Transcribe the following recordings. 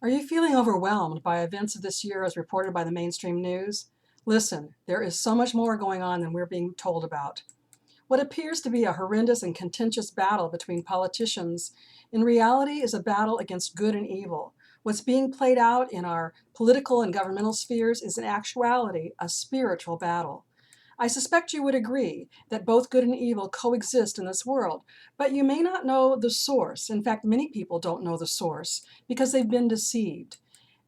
Are you feeling overwhelmed by events of this year as reported by the mainstream news? Listen, there is so much more going on than we're being told about. What appears to be a horrendous and contentious battle between politicians, in reality is a battle against good and evil. What's being played out in our political and governmental spheres is in actuality a spiritual battle. I suspect you would agree that both good and evil coexist in this world, but you may not know the source. In fact, many people don't know the source because they've been deceived.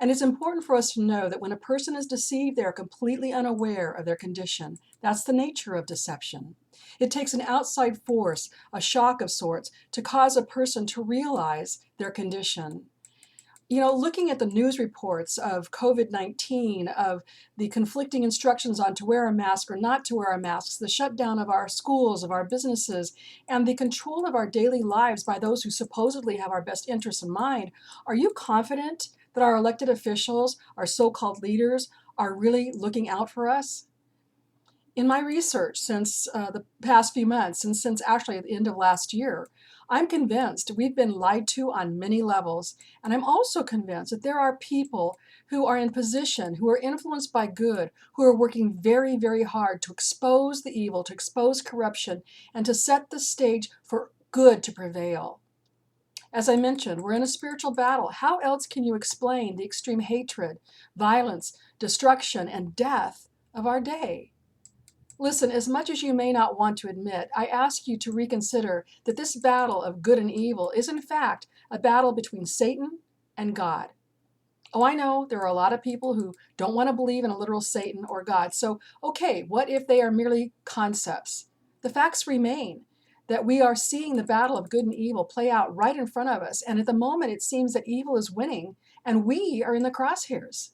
And it's important for us to know that when a person is deceived, they are completely unaware of their condition. That's the nature of deception. It takes an outside force, a shock of sorts, to cause a person to realize their condition. Looking at the news reports of COVID-19, of the conflicting instructions on to wear a mask or not to wear a mask, the shutdown of our schools, of our businesses, and the control of our daily lives by those who supposedly have our best interests in mind, are you confident that our elected officials, our so-called leaders, are really looking out for us? In my research since the past few months, and since actually at the end of last year, I'm convinced we've been lied to on many levels. And I'm also convinced that there are people who are in position, who are influenced by good, who are working very, very hard to expose the evil, to expose corruption, and to set the stage for good to prevail. As I mentioned, we're in a spiritual battle. How else can you explain the extreme hatred, violence, destruction, and death of our day? Listen, as much as you may not want to admit, I ask you to reconsider that this battle of good and evil is in fact a battle between Satan and God. Oh, I know there are a lot of people who don't want to believe in a literal Satan or God. So, okay, what if they are merely concepts? The facts remain that we are seeing the battle of good and evil play out right in front of us. And at the moment, it seems that evil is winning and we are in the crosshairs.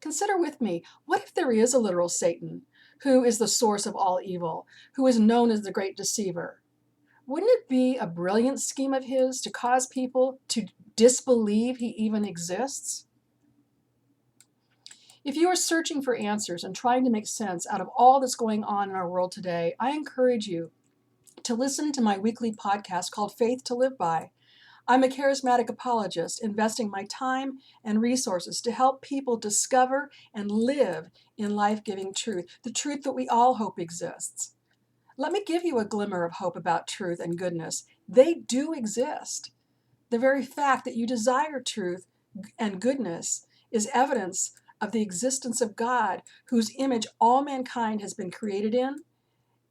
Consider with me, what if there is a literal Satan who is the source of all evil, who is known as the great deceiver? Wouldn't it be a brilliant scheme of his to cause people to disbelieve he even exists? If you are searching for answers and trying to make sense out of all that's going on in our world today, I encourage you to listen to my weekly podcast called Faith to Live By. I'm a charismatic apologist, investing my time and resources to help people discover and live in life-giving truth, the truth that we all hope exists. Let me give you a glimmer of hope about truth and goodness. They do exist. The very fact that you desire truth and goodness is evidence of the existence of God, whose image all mankind has been created in,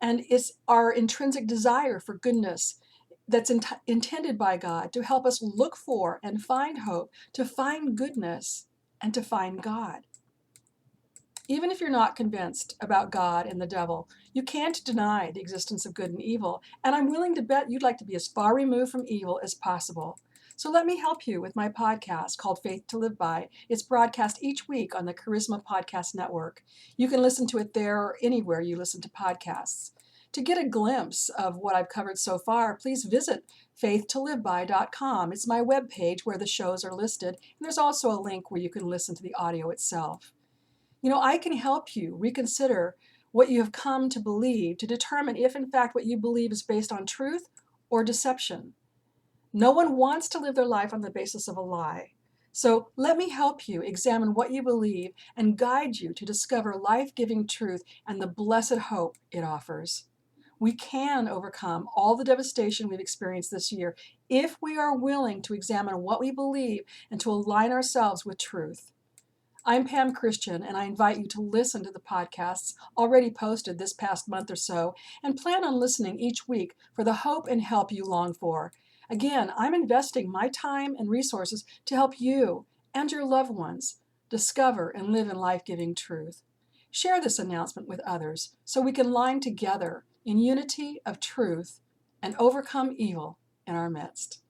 and it's our intrinsic desire for goodness that's intended by God to help us look for and find hope, to find goodness, and to find God. Even if you're not convinced about God and the devil, you can't deny the existence of good and evil, and I'm willing to bet you'd like to be as far removed from evil as possible. So let me help you with my podcast called Faith to Live By. It's broadcast each week on the Charisma Podcast Network. You can listen to it there or anywhere you listen to podcasts. To get a glimpse of what I've covered so far, please visit faithtoliveby.com. It's my webpage where the shows are listed, and there's also a link where you can listen to the audio itself. I can help you reconsider what you have come to believe to determine if, in fact, what you believe is based on truth or deception. No one wants to live their life on the basis of a lie. So let me help you examine what you believe and guide you to discover life-giving truth and the blessed hope it offers. We can overcome all the devastation we've experienced this year if we are willing to examine what we believe and to align ourselves with truth. I'm Pam Christian, and I invite you to listen to the podcasts already posted this past month or so, and plan on listening each week for the hope and help you long for. Again, I'm investing my time and resources to help you and your loved ones discover and live in life-giving truth. Share this announcement with others so we can line together in unity of truth and overcome evil in our midst.